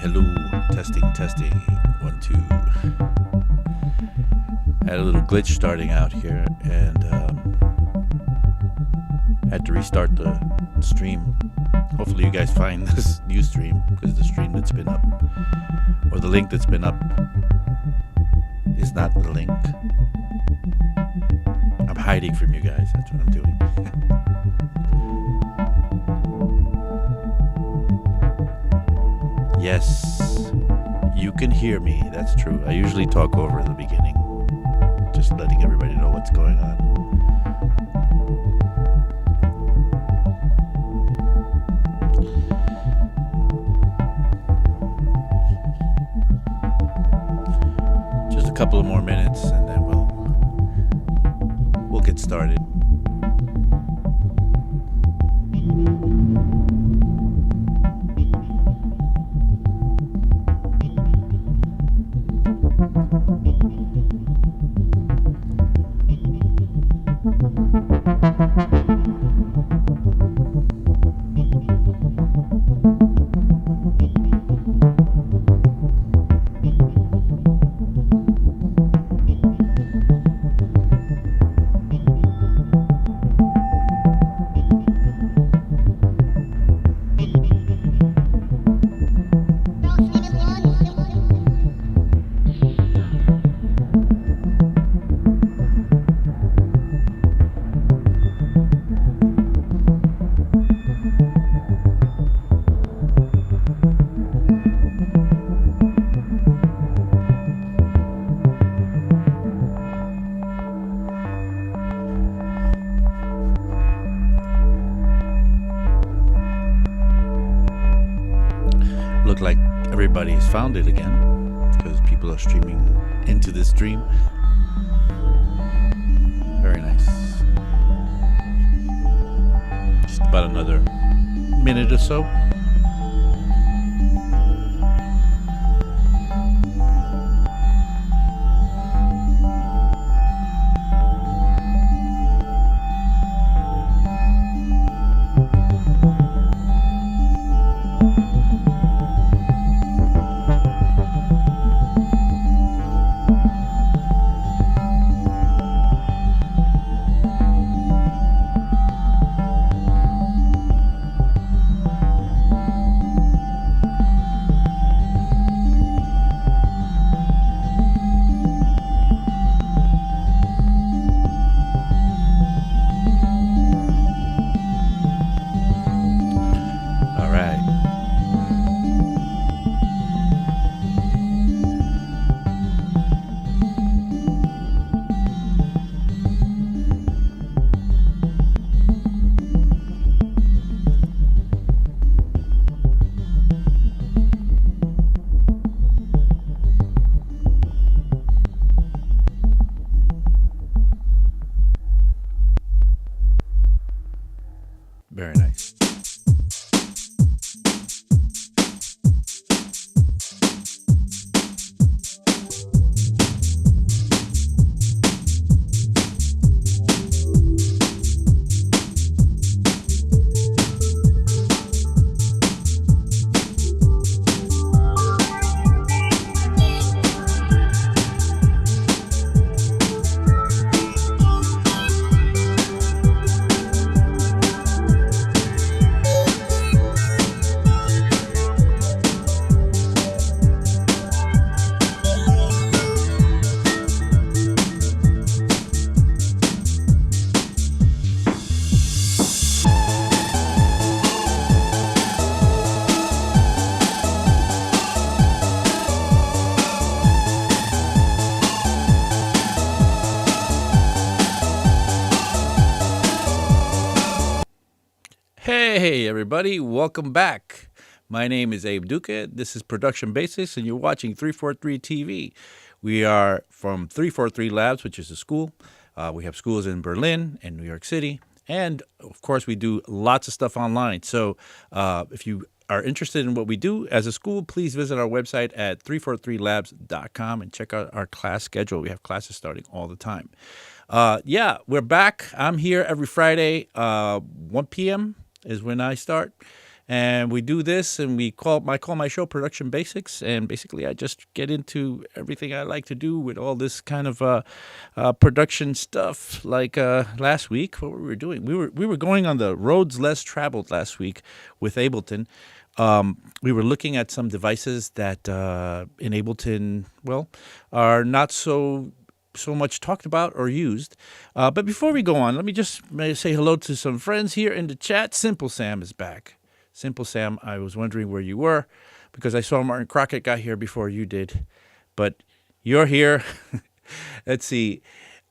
hello, testing, 1, 2. Had a little glitch starting out here and had to restart the stream. Hopefully you guys find this new stream, because the stream that's been up, or the link that's been up, is not the link. I'm hiding from you guys, that's what I'm doing. Yes, you can hear me, that's true. I usually talk over the beginning, just letting everybody know what's going on. Just a couple of more minutes and then we'll get started. Look like everybody's found it again, because people are streaming into this stream. Very nice. Just about another minute or so. Very nice. Hey everybody, welcome back. My name is Abe Duque. This is Production Basics and you're watching 343 TV. We are from 343 Labs, which is a school. We have schools in Berlin and New York City. And of course, we do lots of stuff online. So if you are interested in what we do as a school, please visit our website at 343labs.com and check out our class schedule. We have classes starting all the time. We're back. I'm here every Friday, 1 p.m. is when I start. And we do this, and I call my show Production Basics, and basically I just get into everything I like to do with all this kind of production stuff. Like last week, what we were doing, we were going on the roads less traveled last week with Ableton. We were looking at some devices that in Ableton, well, are not so much talked about or used. But before we go on, let me just say hello to some friends here in the chat. Simple Sam is back. Simple Sam, I was wondering where you were because I saw Martin Crockett got here before you did. But you're here. Let's see.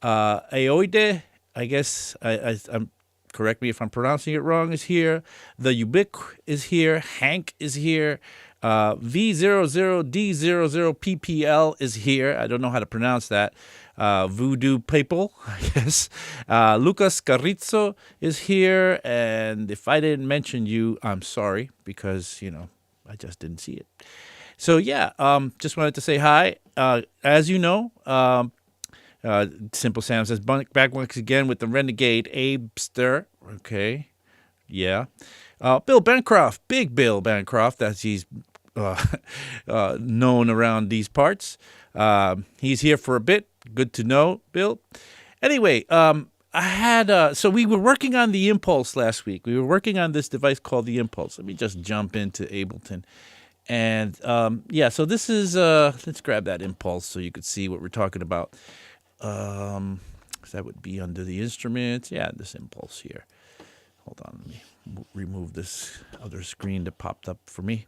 Aoide, I guess, I'm correct me if I'm pronouncing it wrong, is here. The Ubiq is here. Hank is here. V00D00PPL is here. I don't know how to pronounce that. Voodoo People, I guess. Lucas Carrizo is here. And if I didn't mention you, I'm sorry because, I just didn't see it. So, yeah, just wanted to say hi. As you know, Simple Sam says, back once again with the Renegade Abester. Okay. Yeah. Bill Bancroft, Big Bill Bancroft, as he's known around these parts. He's here for a bit. Good to know, Bill. Anyway, I had, so we were working on the Impulse last week. We were working on this device called the Impulse. Let me just jump into Ableton. And, so this is, let's grab that Impulse so you could see what we're talking about. That would be under the instruments. Yeah, this Impulse here. Hold on, let me remove this other screen that popped up for me.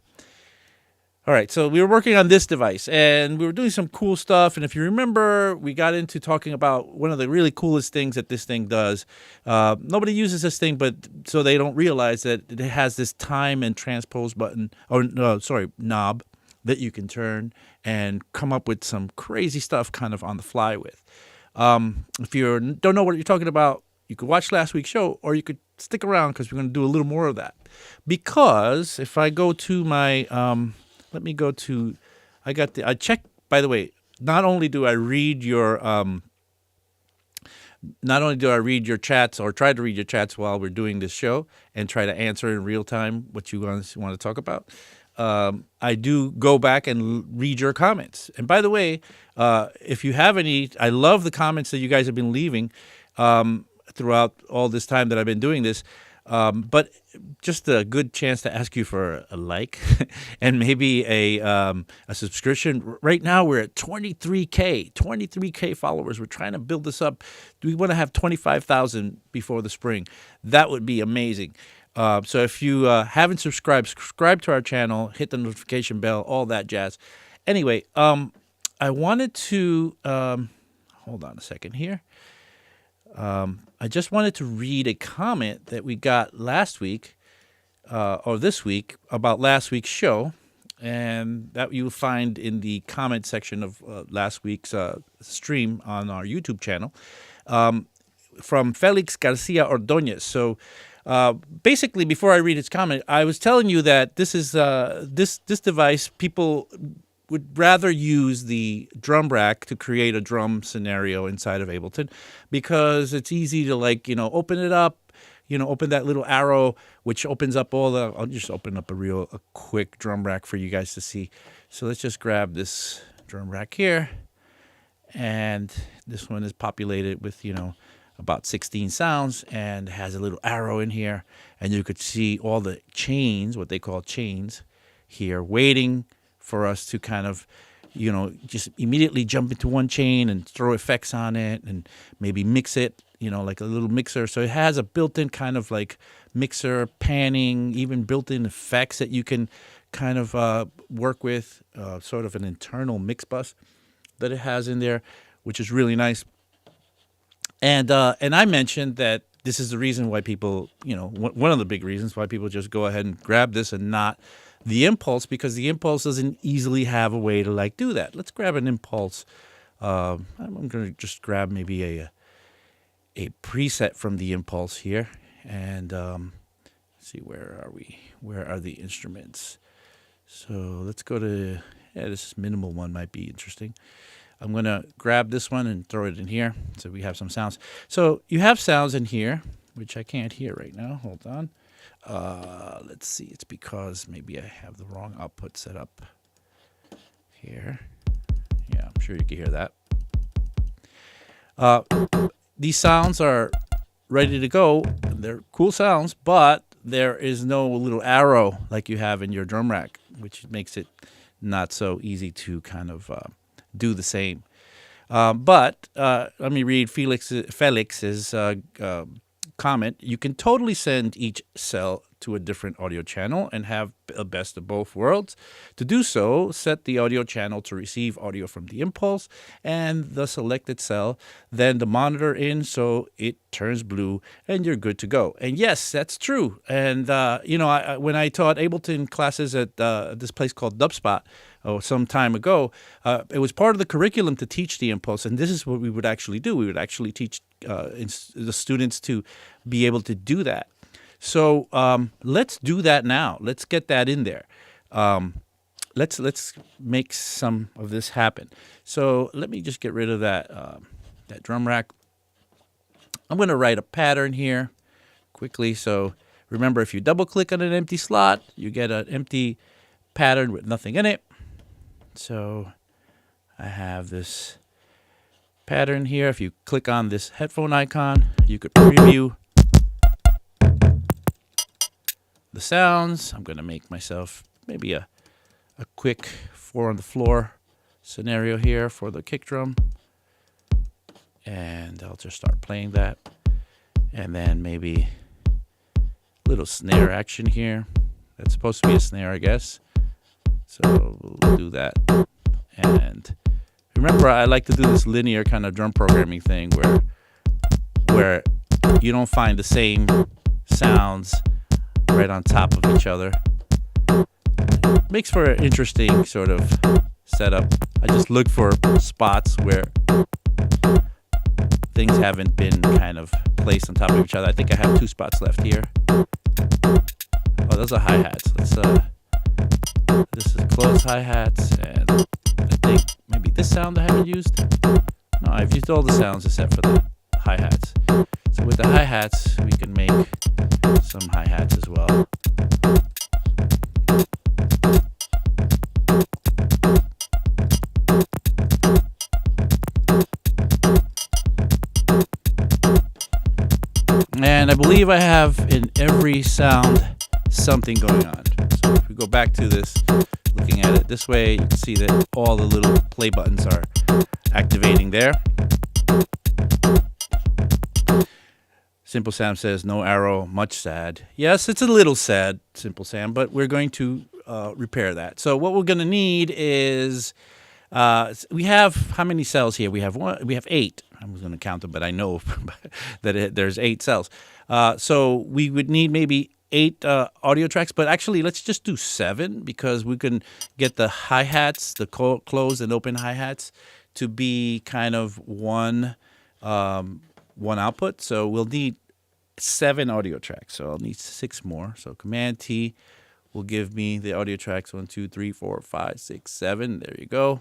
All right, so we were working on this device, and we were doing some cool stuff. And if you remember, we got into talking about one of the really coolest things that this thing does. Nobody uses this thing, but so they don't realize that it has this time and transpose button, knob that you can turn and come up with some crazy stuff kind of on the fly with. If you don't know what you're talking about, you could watch last week's show, or you could stick around because we're going to do a little more of that. Because if I go to my, I checked, by the way, not only do I read your chats or try to read your chats while we're doing this show and try to answer in real time what you want to talk about. I do go back and read your comments. And by the way, if you have any, I love the comments that you guys have been leaving throughout all this time that I've been doing this. But just a good chance to ask you for a like and maybe a subscription. Right now we're at 23K followers. We're trying to build this up. We want to have 25,000 before the spring. That would be amazing. So if you haven't subscribe to our channel, hit the notification bell, all that jazz. Anyway, I wanted to hold on a second here. I just wanted to read a comment that we got last week or this week about last week's show, and that you'll find in the comment section of last week's stream on our YouTube channel from Felix Garcia Ordonez. So basically, before I read his comment, I was telling you that this is this device, people would rather use the drum rack to create a drum scenario inside of Ableton because it's easy to open it up, open that little arrow, which opens up I'll just open up a quick drum rack for you guys to see. So let's just grab this drum rack here. And this one is populated with, about 16 sounds and has a little arrow in here. And you could see all the chains, what they call chains here, waiting for us to kind of, just immediately jump into one chain and throw effects on it and maybe mix it, like a little mixer. So it has a built-in kind of like mixer, panning, even built-in effects that you can kind of work with, sort of an internal mix bus that it has in there, which is really nice. And I mentioned that this is the reason why people, one of the big reasons why people just go ahead and grab this and not the Impulse, because the Impulse doesn't easily have a way to do that. Let's grab an Impulse. I'm going to just grab maybe a preset from the Impulse here. And let's see, where are we? Where are the instruments? So let's go to, this minimal one might be interesting. I'm going to grab this one and throw it in here so we have some sounds. So you have sounds in here, which I can't hear right now. Hold on. Let's see. It's because maybe I have the wrong output set up here. Yeah, I'm sure you can hear that. These sounds are ready to go. They're cool sounds, but there is no little arrow like you have in your drum rack, which makes it not so easy to kind of do the same. But let me read Felix's comment. You can totally send each cell to a different audio channel and have a best of both worlds. To do so, set the audio channel to receive audio from the impulse and the selected cell, then the monitor in so it turns blue and you're good to go. And yes, that's true. And, when I taught Ableton classes at this place called Dubspot, some time ago, it was part of the curriculum to teach the impulse, and this is what we would actually do. We would actually teach the students to be able to do that. So let's do that now. Let's get that in there. Let's make some of this happen. So let me just get rid of that drum rack. I'm going to write a pattern here quickly. So remember, if you double click on an empty slot, you get an empty pattern with nothing in it. So I have this pattern here. If you click on this headphone icon, you could preview the sounds. I'm going to make myself maybe a quick 4 on the floor scenario here for the kick drum. And I'll just start playing that. And then maybe a little snare action here. That's supposed to be a snare, I guess. So we'll do that. And remember, I like to do this linear kind of drum programming thing where you don't find the same sounds right on top of each other. Makes for an interesting sort of setup. I just look for spots where things haven't been kind of placed on top of each other. I think I have 2 spots left here. Oh, those are hi-hats. This is closed hi-hats, and I think maybe this sound I haven't used. No, I've used all the sounds except for the hi-hats. So with the hi-hats, we can make some hi-hats as well. And I believe I have in every sound something going on. So if we go back to this, looking at it this way, you can see that all the little play buttons are activating there. Simple Sam says, no arrow, much sad. Yes, it's a little sad, Simple Sam, but we're going to repair that. So what we're going to need is, we have, how many cells here? We have 8. I was going to count them, but I know that there's 8 cells. So we would need maybe 8 audio tracks, but actually let's just do 7 because we can get the hi-hats, the closed and open hi-hats to be kind of one output. So we'll need 7 audio tracks. So I'll need 6 more. So Command T will give me the audio tracks 1, 2, 3, 4, 5, 6, 7. There you go.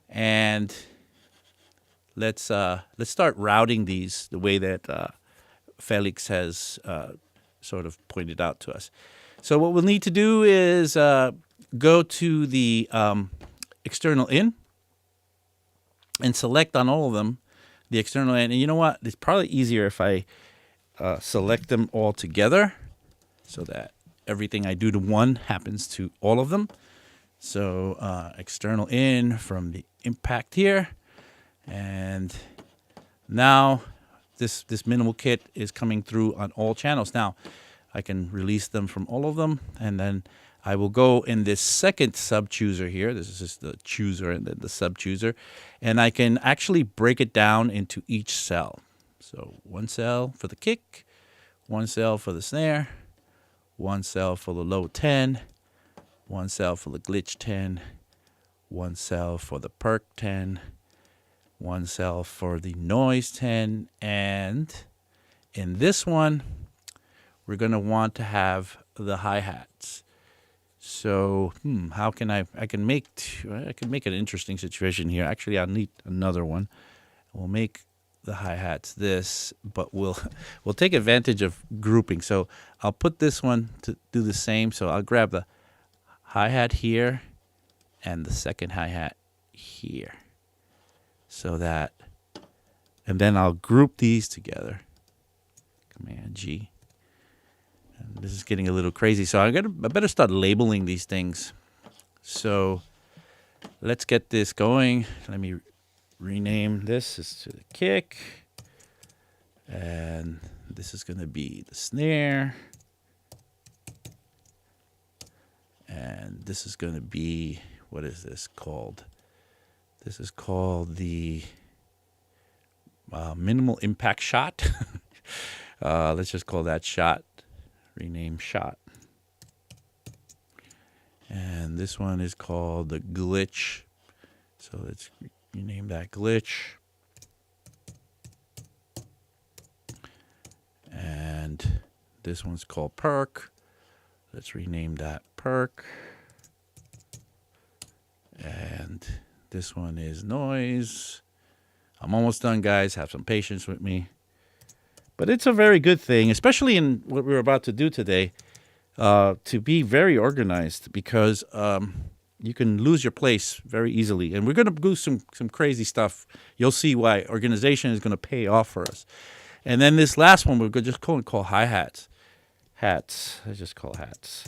And let's start routing these the way that Felix has sort of pointed out to us. So what we'll need to do is go to the external in and select on all of them the external in. And you know what? It's probably easier if I select them all together so that everything I do to one happens to all of them. So external in from the impact here. And now this minimal kit is coming through on all channels. Now I can release them from all of them, and then I will go in this second sub chooser here. This is just the chooser and then the sub chooser, and I can actually break it down into each cell. So 1 cell for the kick, 1 cell for the snare, 1 cell for the low 10, 1 cell for the glitch 10, 1 cell for the perk 10, 1 cell for the noise 10, and in this one, we're going to want to have the hi-hats. So, how can I can make an interesting situation here. Actually, I'll need another one. We'll make the hi-hats this, but we'll take advantage of grouping. So I'll put this one to do the same. So I'll grab the hi-hat here and the second hi-hat here. So that, and then I'll group these together. Command G. And this is getting a little crazy, so I better start labeling these things. So let's get this going. Let me rename this to the kick, and this is going to be the snare, and this is going to be, what is this called? This is called the minimal impact shot. Let's just call that shot. Rename shot. And this one is called the glitch. So let's rename that glitch. And this one's called perk. Let's rename that perk. And this one is noise. I'm almost done, guys. Have some patience with me. But it's a very good thing, especially in what we're about to do today, to be very organized, because you can lose your place very easily. And we're going to do some crazy stuff. You'll see why organization is going to pay off for us. And then this last one, we're going to just call hi-hats. Hats. I just call hats.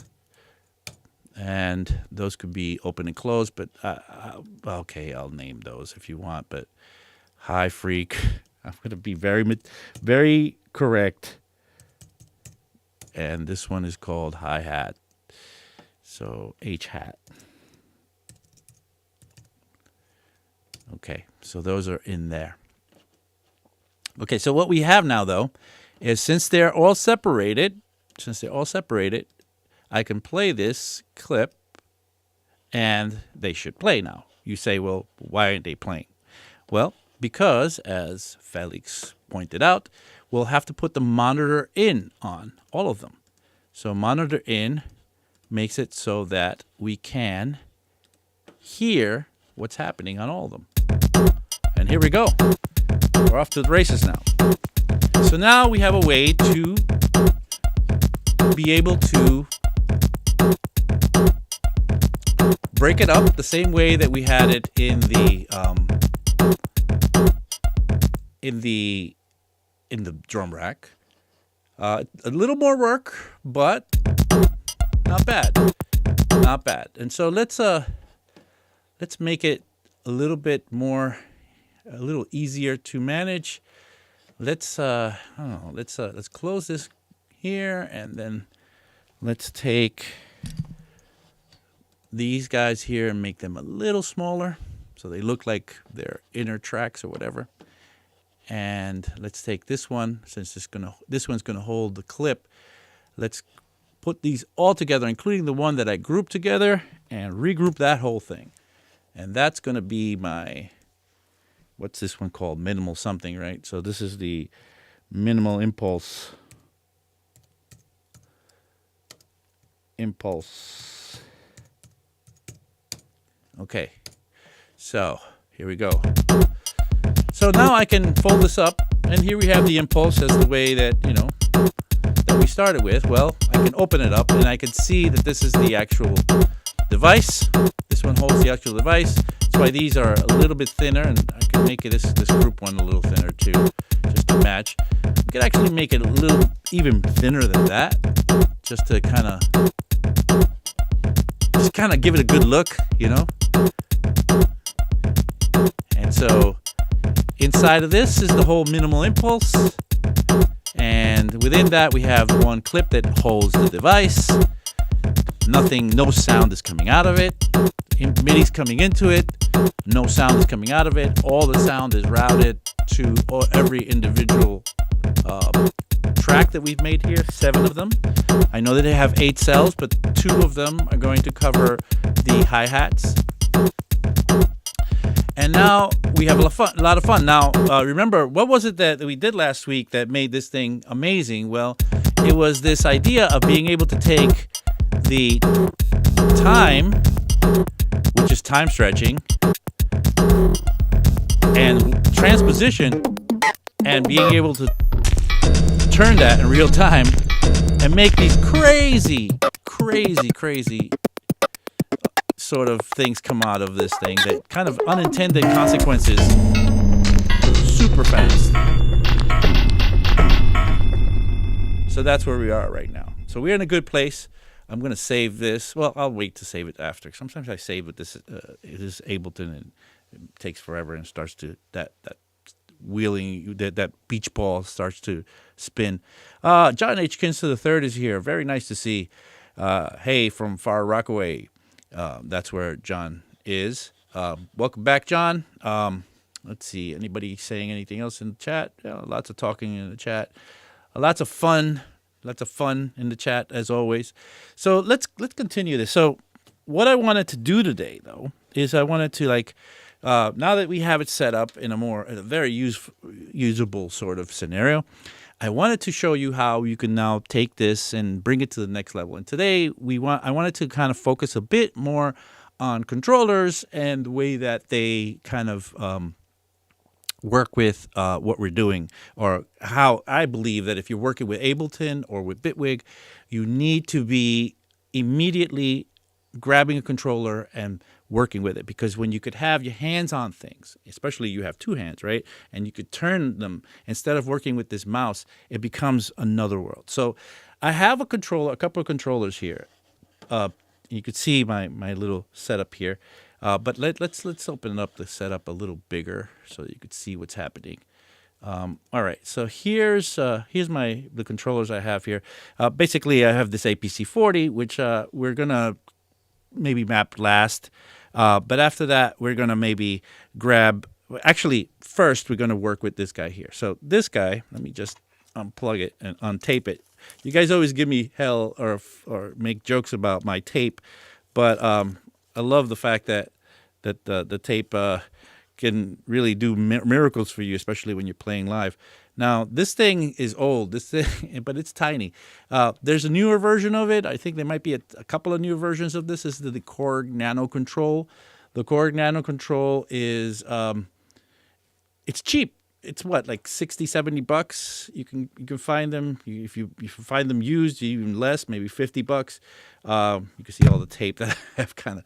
And those could be open and closed, but okay, I'll name those if you want. But hi freak. I'm going to be very correct. And this one is called hi-hat. So H-hat. Okay, so those are in there. Okay, so what we have now, though, is since they're all separated, I can play this clip, and they should play now. You say, well, why aren't they playing? Well, because, as Felix pointed out, we'll have to put the monitor in on all of them. So monitor in makes it so that we can hear what's happening on all of them. And here we go. We're off to the races now. So now we have a way to be able to break it up the same way that we had it in the drum rack. A little more work, but not bad. Not bad. And so let's make it a little bit more, a little easier to manage. Let's close this here, and then let's take these guys here and make them a little smaller so they look like they're inner tracks or whatever. And let's take this one, since this one's gonna hold the clip. Let's put these all together, including the one that I grouped together, and regroup that whole thing. And that's gonna be my, what's this one called? Minimal something, right? So this is the minimal impulse. Okay, so here we go. So now I can fold this up, and here we have the impulse as the way that, that we started with. Well, I can open it up, and I can see that this is the actual device. This one holds the actual device. That's why these are a little bit thinner, and I can make this group one a little thinner too, just to match. We could actually make it a little even thinner than that, just to kind of give it a good look, And so inside of this is the whole minimal impulse, and within that we have one clip that holds the device. No sound is coming out of it. MIDI's coming into it. No sound is coming out of it. All the sound is routed to every individual track that we've made here, 7 of them. I know that they have 8 cells, but 2 of them are going to cover the hi-hats. And now we have a lot of fun. Now, remember, what was it that we did last week that made this thing amazing? Well, it was this idea of being able to take the time, which is time stretching, and transposition, and being able to turn that in real time and make these crazy sort of things come out of this thing, that kind of unintended consequences super fast. So that's where we are right now. So we're in a good place. I'm going to save this. Well, I'll wait to save it after. Sometimes I save with this. It is Ableton, and it takes forever and starts to that wheeling, that beach ball starts to spin. John H. Kinster III is here. Very nice to see. Hey, from Far Rockaway. That's where John is. Welcome back, John. Let's see. Anybody saying anything else in the chat? Yeah, lots of talking in the chat. Lots of fun in the chat as always. So let's continue this. So what I wanted to do today, though, is I wanted to now that we have it set up in a very usable sort of scenario, I wanted to show you how you can now take this and bring it to the next level. And today I wanted to kind of focus a bit more on controllers and the way that they kind of work with what we're doing, or how I believe that if you're working with Ableton or with Bitwig, you need to be immediately grabbing a controller and working with it, because when you could have your hands on things, especially you have two hands, right, and you could turn them instead of working with this mouse, it becomes another world. So I have a couple of controllers here. You could see my little setup here. But let's open up the setup a little bigger so you could see what's happening. All right, so here's the controllers I have here. Basically, I have this APC40, which we're gonna maybe map last, but after that we're gonna maybe grab. Actually, first we're gonna work with this guy here. So this guy, let me just unplug it and untape it. You guys always give me hell or make jokes about my tape, but I love the fact that the tape can really do miracles for you, especially when you're playing live. Now, this thing is old, but it's tiny. There's a newer version of it. I think there might be a couple of new versions of this. This is the Korg Nano Control. The Korg Nano Control is it's cheap. It's what, like $60-$70. You can find them. If you find them used, even less, maybe $50. You can see all the tape that I have kind of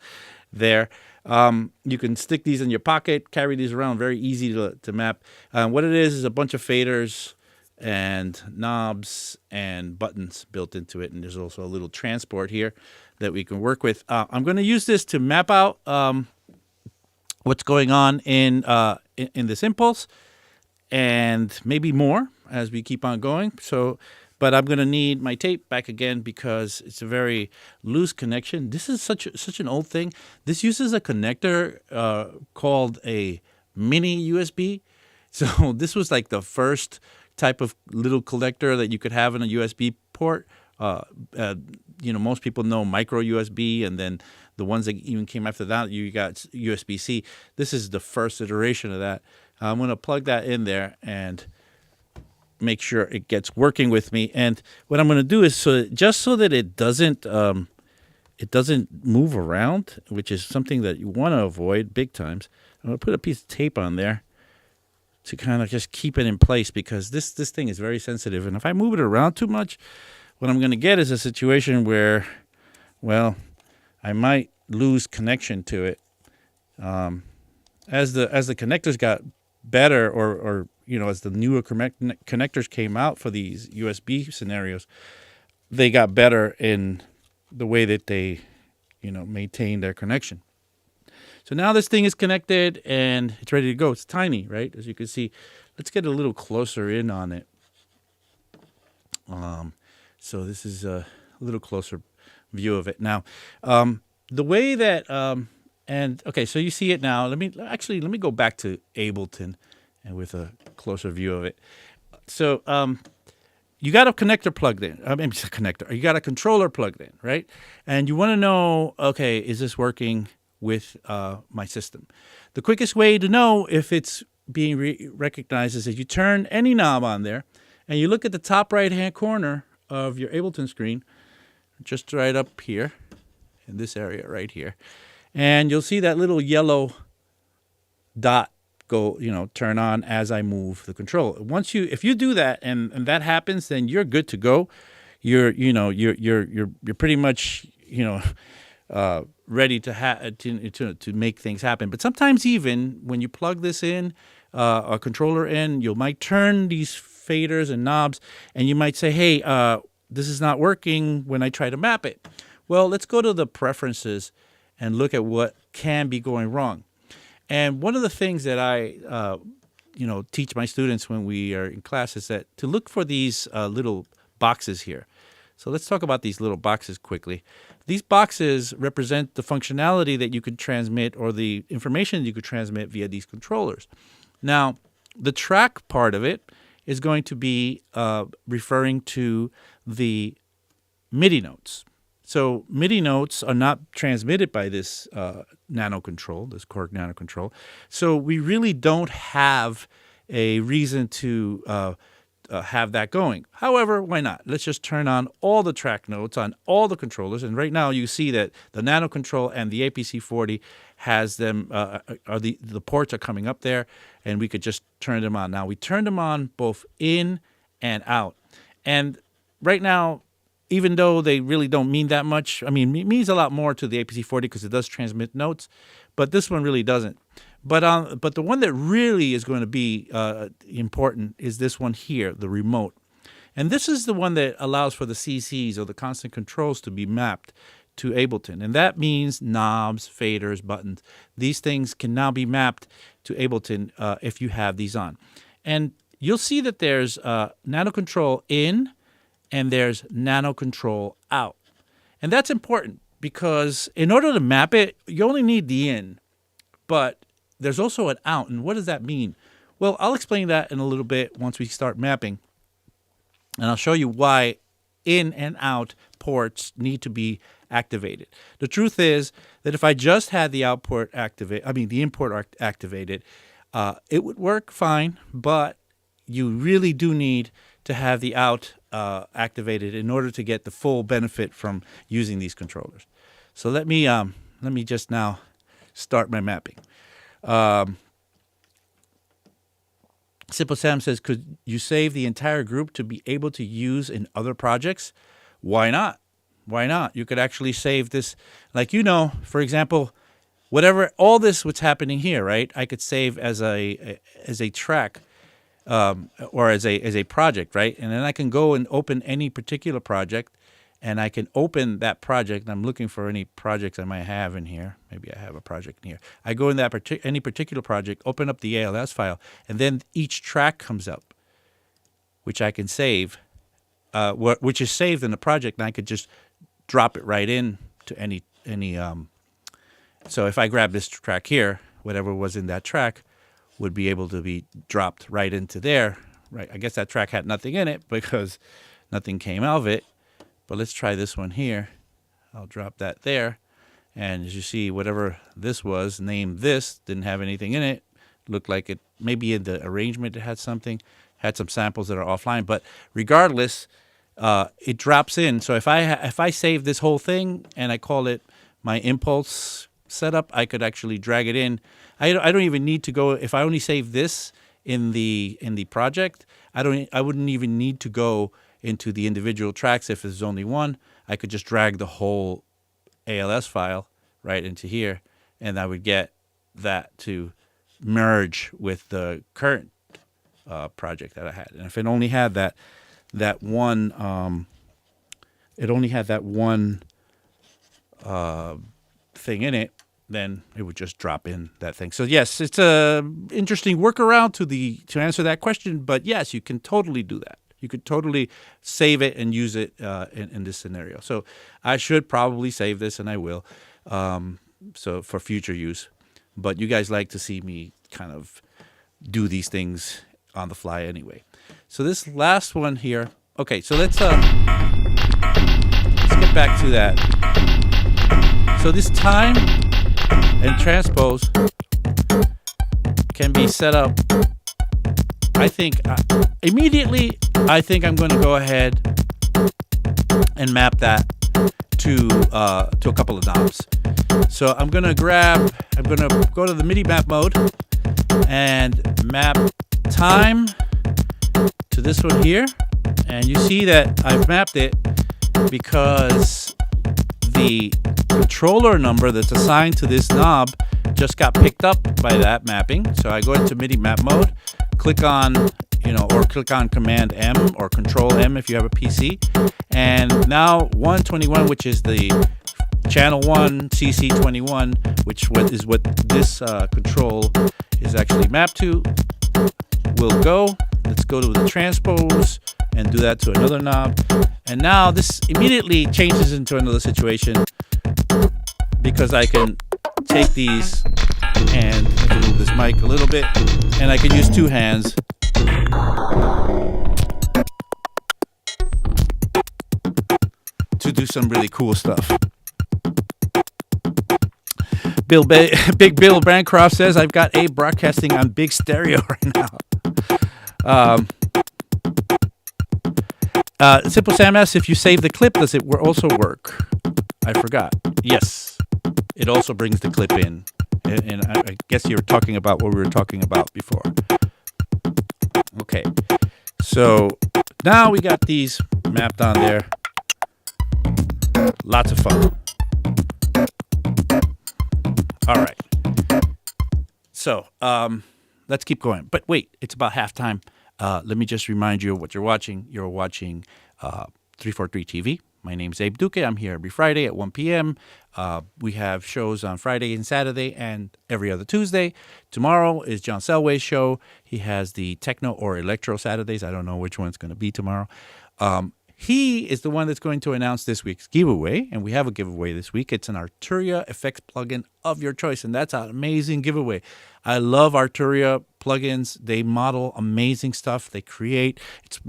there. You can stick these in your pocket, carry these around, very easy to map. What it is a bunch of faders and knobs and buttons built into it, and there's also a little transport here that we can work with. I'm going to use this to map out what's going on in this impulse, and maybe more as we keep on going. But I'm going to need my tape back again because it's a very loose connection. This is such an old thing. This uses a connector called a mini USB. So this was like the first type of little collector that you could have in a USB port. Most people know micro USB, and then the ones that even came after that, you got USB-C. This is the first iteration of that. I'm going to plug that in there and make sure it gets working with me. And what I'm going to do is so that it doesn't move around, which is something that you want to avoid big times. I'm going to put a piece of tape on there to kind of just keep it in place, because this thing is very sensitive. And if I move it around too much, what I'm going to get is a situation where, well, I might lose connection to it. As the connectors got better, or as the newer connectors came out for these USB scenarios, they got better in the way that they, maintain their connection. So now this thing is connected and it's ready to go. It's tiny, right? As you can see. Let's get a little closer in on it. So this is a little closer view of it. Now, the way that, okay, so you see it now. Let me go back to Ableton and with a closer view of it. So you got a connector plugged in. You got a controller plugged in, right? And you want to know, okay, is this working with my system? The quickest way to know if it's being recognized is that you turn any knob on there and you look at the top right-hand corner of your Ableton screen, just right up here, in this area right here. And you'll see that little yellow dot go, turn on as I move the control. If you do that and that happens, then you're good to go. You're pretty much, ready to make things happen. But sometimes even when you plug this in, a controller in, you might turn these faders and knobs, and you might say, hey, this is not working when I try to map it. Well, let's go to the preferences and look at what can be going wrong. And one of the things that I teach my students when we are in class is that to look for these little boxes here. So let's talk about these little boxes quickly. These boxes represent the functionality that you could transmit, or the information you could transmit via these controllers. Now, the track part of it is going to be referring to the MIDI notes. So MIDI notes are not transmitted by this nano control, this Korg nano control. So we really don't have a reason to have that going. However, why not? Let's just turn on all the track notes on all the controllers. And right now you see that the nano control and the APC40 has them, the ports are coming up there, and we could just turn them on. Now we turned them on both in and out. And right now, even though they really don't mean that much, it means a lot more to the APC40 because it does transmit notes, but this one really doesn't. But the one that really is going to be important is this one here, the remote. And this is the one that allows for the CCs, or the constant controls, to be mapped to Ableton. And that means knobs, faders, buttons. These things can now be mapped to Ableton if you have these on. And you'll see that there's nano control in and there's nano control out. And that's important because in order to map it, you only need the in, but there's also an out. And what does that mean? Well, I'll explain that in a little bit once we start mapping. And I'll show you why in and out ports need to be activated. The truth is that if I just had the output the import activated, it would work fine, but you really do need to have the out activated in order to get the full benefit from using these controllers. So let me just now start my mapping. Simple Sam says, could you save the entire group to be able to use in other projects? Why not? Why not? You could actually save this, for example, what's happening here, right? I could save as a track, or as a project, right? And then I can go and open any particular project, and I can open that project. I'm looking for any projects I might have in here. Maybe I have a project in here. I go in any particular project, open up the ALS file, and then each track comes up, which I can save, which is saved in the project, and I could just drop it right in to any. So if I grab this track here, whatever was in that track would be able to be dropped right into there. Right? I guess that track had nothing in it because nothing came out of it. But let's try this one here. I'll drop that there. And as you see, whatever this was, named this, didn't have anything in it. Looked like it, maybe in the arrangement it had something, had some samples that are offline. But regardless, it drops in. So if I save this whole thing and I call it my impulse setup, I could actually drag it in. I don't even need to go, if I only save this in the project, I wouldn't even need to go into the individual tracks. If there's only one, I could just drag the whole ALS file right into here, and I would get that to merge with the current project that I had. And if it only had that one thing in it, then it would just drop in that thing. So yes, it's a interesting workaround to answer that question. But yes, you can totally do that. You could totally save it and use it in this scenario. So I should probably save this, and I will, so for future use. But you guys like to see me kind of do these things on the fly anyway. So this last one here. Okay, so let's get back to that. So this time and transpose can be set up. I think immediately, I think I'm going to go ahead and map that to a couple of knobs. So I'm going to go to the MIDI map mode, and map time to this one here. And you see that I've mapped it because the controller number that's assigned to this knob just got picked up by that mapping. So I go into MIDI map mode, click on, or click on Command M or Control M if you have a PC. And now 121, which is the channel 1 CC21, which is what this control is actually mapped to, will go. Let's go to the transpose and do that to another knob. And now this immediately changes into another situation because I can take these and I can move this mic a little bit, and I can use two hands to do some really cool stuff. Big Bill Bancroft says, I've got Abe broadcasting on big stereo right now. Simple Sam asks, if you save the clip, does it also work? I forgot. Yes, it also brings the clip in. And I guess you were talking about what we were talking about before. Okay, so now we got these mapped on there. Lots of fun. All right. So let's keep going. But wait, it's about halftime. Let me just remind you of what you're watching. You're watching 343 TV. My name's Abe Duque. I'm here every Friday at 1 p.m. We have shows on Friday and Saturday and every other Tuesday. Tomorrow is John Selway's show. He has the Techno or Electro Saturdays. I don't know which one's going to be tomorrow. He is the one that's going to announce this week's giveaway, and we have a giveaway this week. It's an Arturia effects plugin of your choice, and that's an amazing giveaway. I love Arturia plugins. They model amazing stuff. They create. It's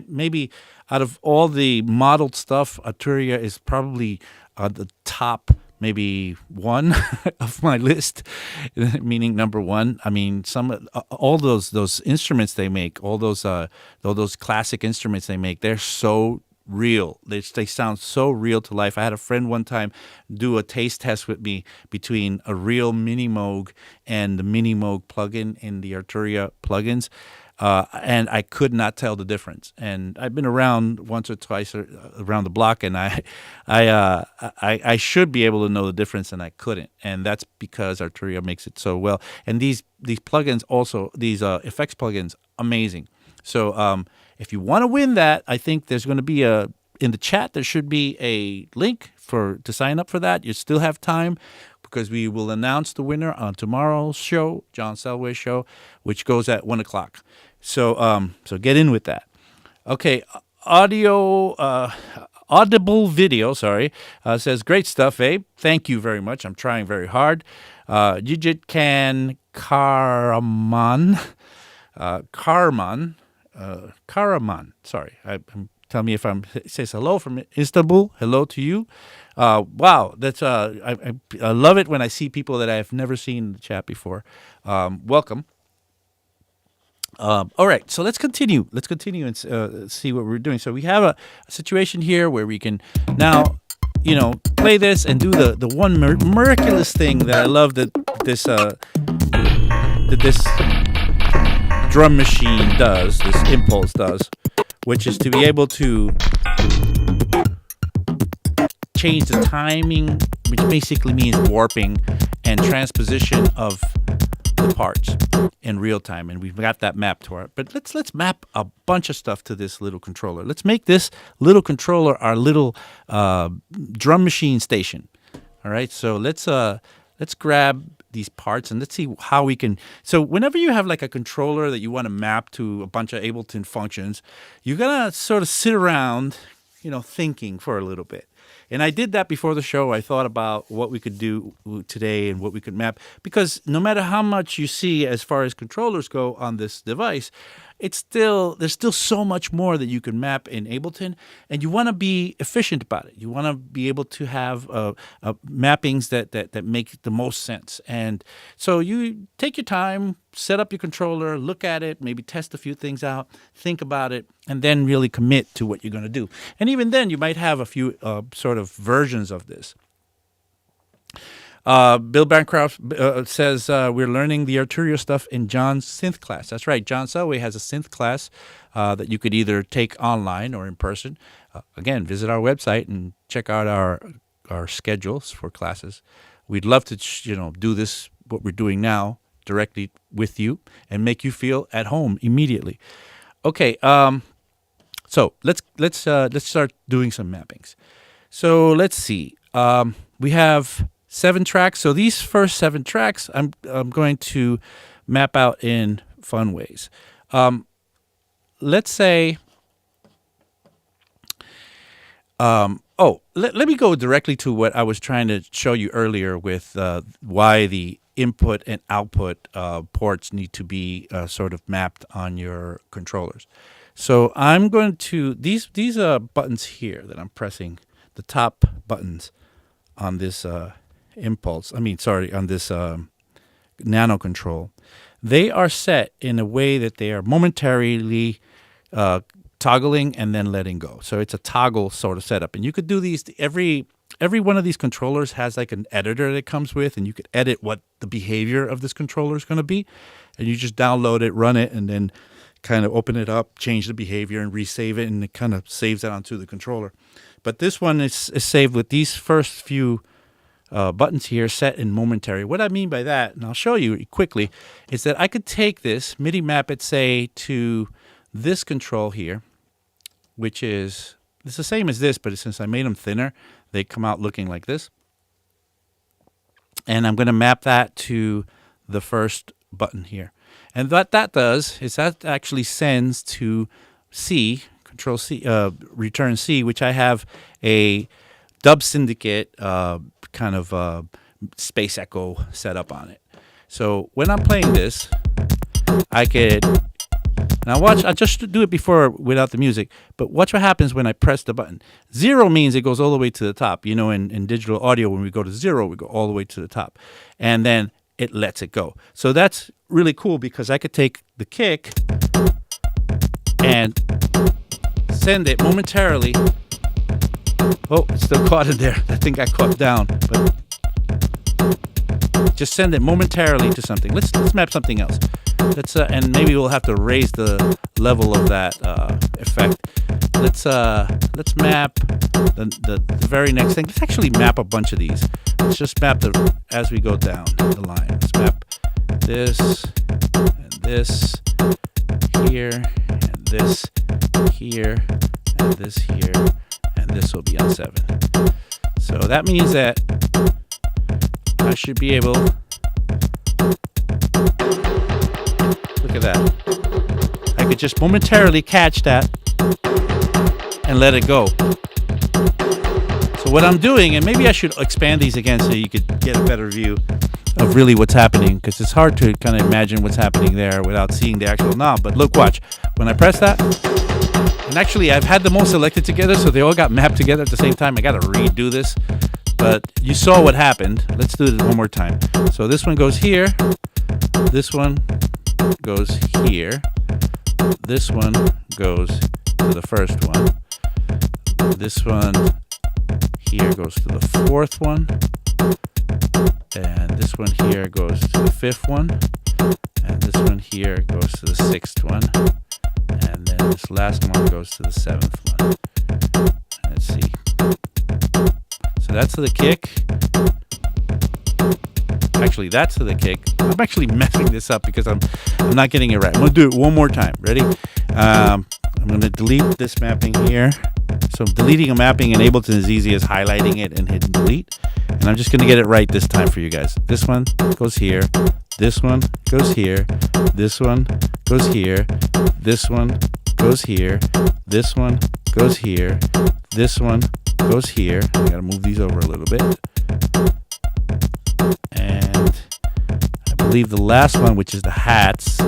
maybe out of all the modeled stuff, Arturia is probably the top maybe one of my list, meaning number one. I mean, all those instruments they make, all those classic instruments they make, they're so real. They sound so real to life. I had a friend one time do a taste test with me between a real Mini Moog and the Mini Moog plugin in the Arturia plugins. And I could not tell the difference. And I've been around once or twice around the block, and I should be able to know the difference, and I couldn't. And that's because Arturia makes it so well. And these plugins also, these effects plugins, amazing. So if you want to win that, I think there's going to be in the chat, there should be a link to sign up for that. You still have time, because we will announce the winner on tomorrow's show, John Selway's show, which goes at 1 o'clock. So get in with that. Okay, audible video, says, great stuff, Abe. Thank you very much. I'm trying very hard. Jijit Khan Karaman, sorry. Tell me if it says hello from Istanbul. Hello to you. Wow, that's I love it when I see people that I've never seen in the chat before. Welcome. All right, so let's continue. Let's continue and see what we're doing. So we have a situation here where we can now, play this and do the one miraculous thing that I love that this drum machine does, this impulse does, which is to be able to change the timing, which basically means warping and transposition of the parts in real time. And we've got that mapped to our, but let's map a bunch of stuff to this little controller. Let's make this little controller our little drum machine station. All right, so let's grab these parts and let's see how we can. So whenever you have like a controller that you want to map to a bunch of Ableton functions, you're gonna sort of sit around, thinking for a little bit. And I did that before the show. I thought about what we could do today and what we could map, because no matter how much you see as far as controllers go on this device, there's still so much more that you can map in Ableton, and you want to be efficient about it. You want to be able to have mappings that make the most sense. And so you take your time, set up your controller, look at it, maybe test a few things out, think about it, and then really commit to what you're going to do. And even then, you might have a few sort of versions of this. Bill Bancroft says we're learning the Arturio stuff in John's synth class. That's right. John Selway has a synth class that you could either take online or in person. Again, visit our website and check out our schedules for classes. We'd love to, do this, what we're doing now, directly with you and make you feel at home immediately. Okay, so let's start doing some mappings. So let's see. We have 7 tracks. So these first 7 tracks, I'm going to map out in fun ways. Let's say. Let me go directly to what I was trying to show you earlier with why the input and output ports need to be sort of mapped on your controllers. So I'm going to these buttons here that I'm pressing, the top buttons on this on this nano control. They are set in a way that they are momentarily toggling and then letting go. So it's a toggle sort of setup. And you could do these, every one of these controllers has like an editor that it comes with, and you could edit what the behavior of this controller is going to be. And you just download it, run it, and then kind of open it up, change the behavior, and resave it, and it kind of saves that onto the controller. But this one is saved with these first few buttons here set in momentary. What I mean by that, and I'll show you quickly, is that I could take this, MIDI map it, say, to this control here, which is it's the same as this, but since I made them thinner, they come out looking like this. And I'm going to map that to the first button here. And what that does is that actually sends to C, Control C, return C, which I have a Dub Syndicate kind of space echo set up on it. So when I'm playing this, I could. Now watch, I'll just do it before without the music, but watch what happens when I press the button. 0 means it goes all the way to the top. You know, in digital audio, when we go to 0, we go all the way to the top. And then it lets it go. So that's really cool because I could take the kick and send it momentarily. Oh, it's still caught in there. I think I caught down, but just send it momentarily to something. Let's map something else. And maybe we'll have to raise the level of that effect. Let's map the very next thing. Let's actually map a bunch of these. Let's just map as we go down the line. Let's map this and this here and this here and this here, and this will be on 7. So that means that I should be able. Look at that. I could just momentarily catch that and let it go. So what I'm doing, and maybe I should expand these again so you could get a better view of really what's happening, because it's hard to kind of imagine what's happening there without seeing the actual knob. But look, watch. When I press that, and actually I've had them all selected together, so they all got mapped together at the same time. I got to redo this. But you saw what happened. Let's do it one more time. So this one goes here. This one goes here. This one goes to the first one. This one here goes to the fourth one. And this one here goes to the fifth one. And this one here goes to the sixth one. And then this last one goes to the seventh one. Let's see. So that's the kick. Actually, that's to the kick. I'm actually messing this up because I'm not getting it right. I'm going to do it one more time. Ready? I'm going to delete this mapping here. So deleting a mapping in Ableton is easy as highlighting it and hitting delete. And I'm just going to get it right this time for you guys. This one goes here. This one goes here. This one goes here. This one goes here. This one goes here. This one goes here. I got to move these over a little bit. And I believe the last one, which is the hats,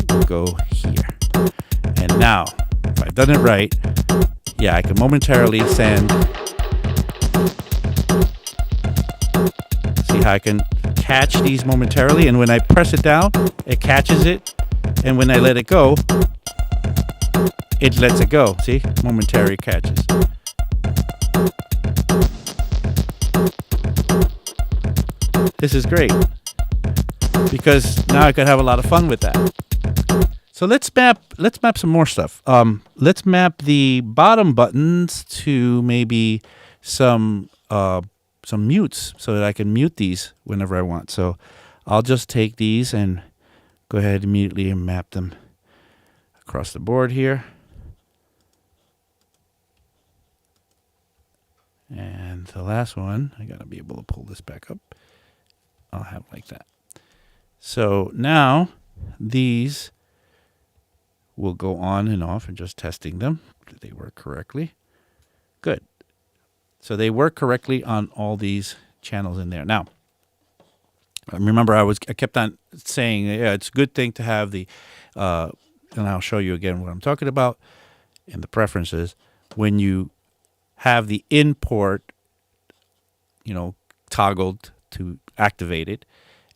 will go here. And now, if I've done it right, yeah, I can momentarily send. See how I can catch these momentarily, and when I press it down, it catches it, and when I let it go, it lets it go. See? Momentary catches. This is great because now I could have a lot of fun with that. So let's map some more stuff. Let's map the bottom buttons to maybe some mutes so that I can mute these whenever I want. So I'll just take these and go ahead immediately and map them across the board here. And the last one, I gotta be able to pull this back up. I'll have it like that. So now these will go on and off and just testing them. Do they work correctly? Good. So they work correctly on all these channels in there. Now, remember I kept on saying, yeah, it's a good thing to have the, and I'll show you again what I'm talking about in the preferences. When you have the import, toggled to activate it,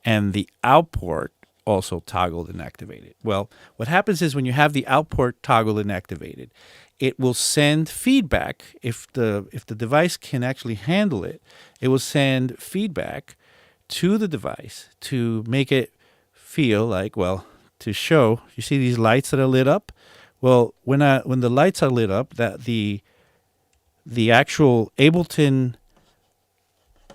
and the output also toggled and activated. Well, what happens is when you have the output toggled and activated, it will send feedback. If the device can actually handle it, it will send feedback to the device to make it feel like, well, to show. You see these lights that are lit up? Well, when the lights are lit up, that the actual Ableton,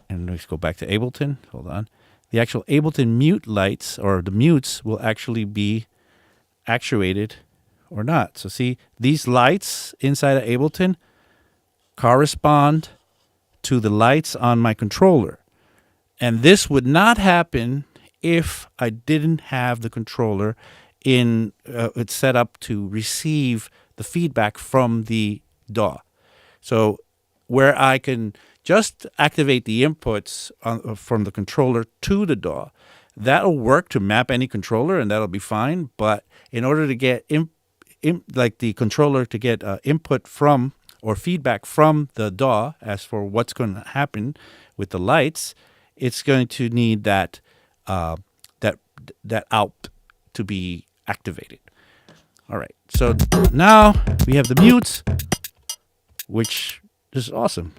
and let's go back to Ableton. Hold on. The actual Ableton mute lights, or the mutes, will actually be actuated or not. So see, these lights inside of Ableton correspond to the lights on my controller. And this would not happen if I didn't have the controller in it's set up to receive the feedback from the DAW. So where I can just activate the inputs from the controller to the DAW, that'll work to map any controller, and that'll be fine. But in order to get like the controller to get input from or feedback from the DAW as for what's going to happen with the lights, it's going to need that that out to be activated. All right. So now we have the mutes, which is awesome.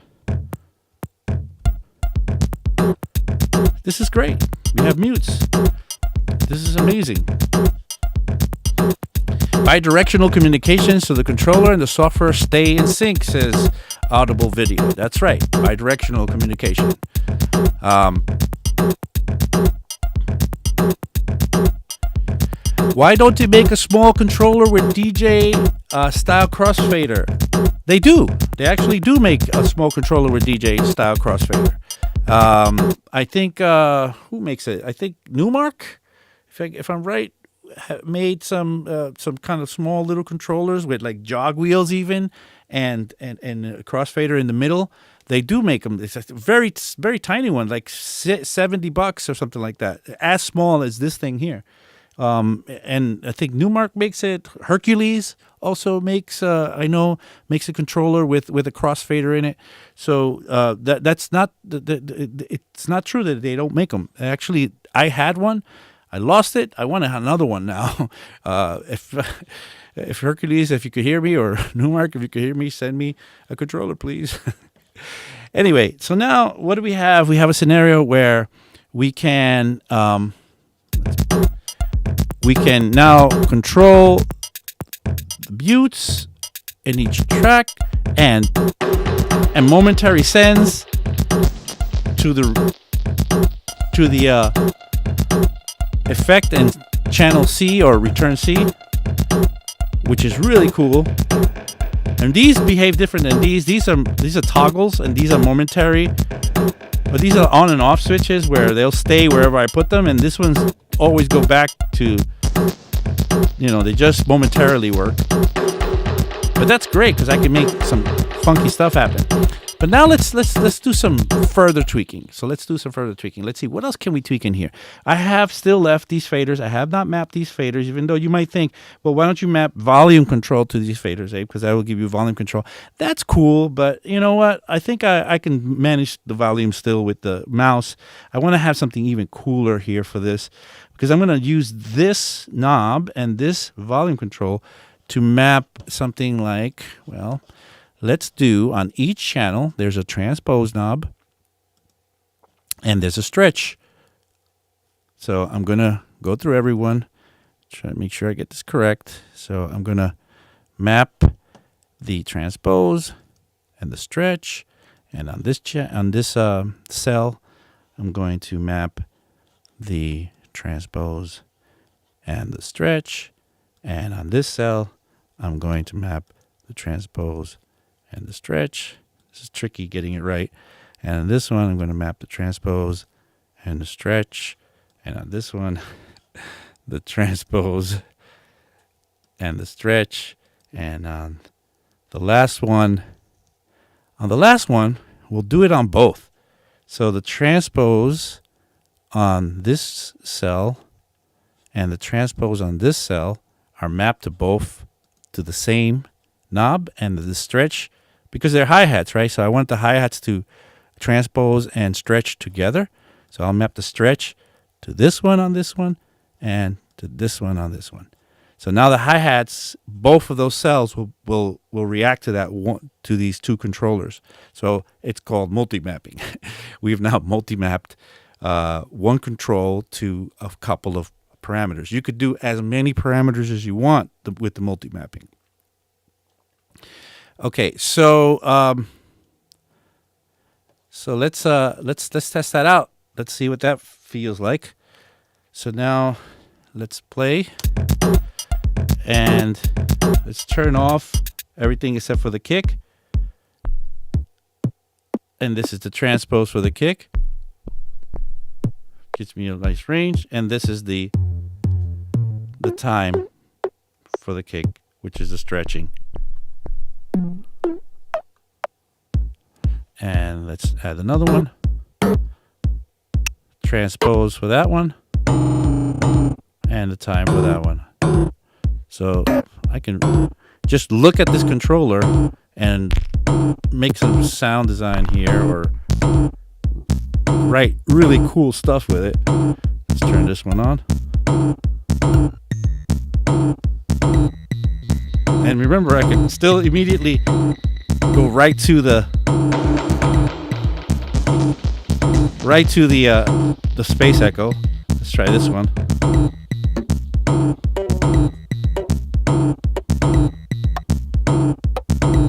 This is great. We have mutes. This is amazing. Bidirectional communication, so the controller and the software stay in sync, says Audible Video. That's right, bidirectional communication. Why don't you make a small controller with DJ style crossfader? They do. They actually do make a small controller with DJ style crossfader. I think who makes it? I think Newmark, if I'm right, made some kind of small little controllers with like jog wheels even, and a crossfader in the middle. They do make them. It's a very tiny one, like $70 or something like that, as small as this thing here. And I think Newmark makes it. Hercules also makes makes a controller with a crossfader in it. So that's not it's not true that they don't make them. Actually, I had one. I lost it. I want another one now. If Hercules, if you could hear me, or Newmark, if you could hear me, send me a controller, please. Anyway, so now what do we have? We have a scenario where we can now control the mutes in each track and momentary sends to the effect and channel C or return C, which is really cool. And these behave different than these. These are toggles, and these are momentary. But these are on and off switches where they'll stay wherever I put them, and this one's always go back to, they just momentarily work. But that's great because I can make some funky stuff happen. But now let's do some further tweaking. So let's do some further tweaking. Let's see, what else can we tweak in here? I have still left these faders. I have not mapped these faders, even though you might think, well, why don't you map volume control to these faders, Abe? Because that will give you volume control. That's cool, but you know what? I think I can manage the volume still with the mouse. I want to have something even cooler here for this, because I'm going to use this knob and this volume control to map something like, well, let's do on each channel, there's a transpose knob and there's a stretch So I'm going to go through everyone, try to make sure I get this correct. So I'm going to map the transpose and the stretch. And on this cell, I'm going to map the transpose and the stretch. And on this cell, I'm going to map the transpose and the stretch. This is tricky getting it right. And on this one, I'm going to map the transpose and the stretch. And on this one, the transpose and the stretch. And on the last one, we'll do it on both. So the transpose on this cell and the transpose on this cell are mapped to the same knob, and the stretch, because they're hi-hats, right? So I want the hi-hats to transpose and stretch together. So I'll map the stretch to this one on this one and to this one on this one. So now the hi-hats, both of those cells will react to that one, to these two controllers. So it's called multi-mapping. We've now multi-mapped one control to a couple of parameters. You could do as many parameters as you want with the multi-mapping. Okay, so let's test that out. Let's see what that feels like. So now let's play. And let's turn off everything except for the kick. And this is the transpose for the kick. Gives me a nice range. And this is the time for the kick, which is the stretching. And let's add another one. Transpose for that one. And the time for that one. So I can just look at this controller and make some sound design here or write really cool stuff with it. Let's turn this one on. And remember, I can still immediately go right to the space echo. Let's try this one.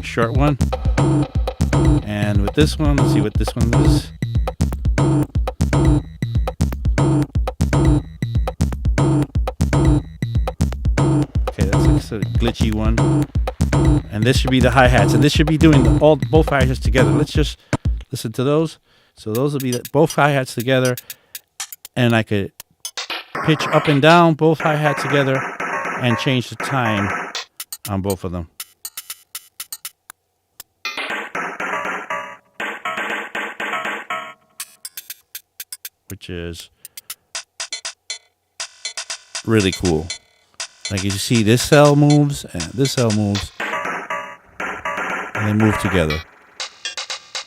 Short one. And with this one, let's see what this one is. Okay, that's like a sort of glitchy one. And this should be the hi-hats, and this should be doing both hi-hats together. Let's just listen to those. So those will be both hi-hats together, and I could pitch up and down both hi-hats together and change the time on both of them. Which is really cool. Like you see, this cell moves and this cell moves, and they move together.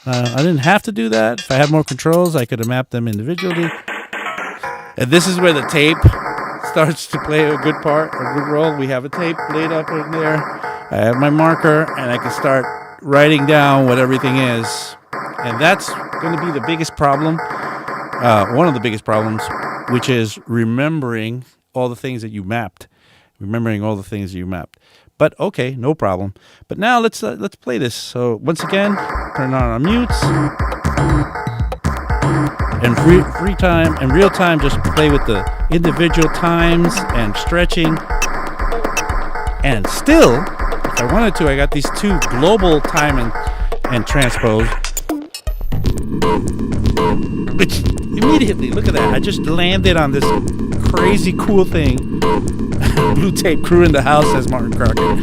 I didn't have to do that. If I had more controls, I could have mapped them individually. And this is where the tape starts to play a good role. We have a tape laid up in there. I have my marker, and I can start writing down what everything is. And that's going to be the biggest problem. One of the biggest problems, which is remembering all the things that you mapped. But okay, no problem. But now let's play this. So once again, turn on our mutes. And free time and real time, just play with the individual times and stretching. And still, if I wanted to, I got these two global time and transpose. Which immediately, look at that, I just landed on this crazy cool thing. Blue tape crew in the house, says Martin Crocker.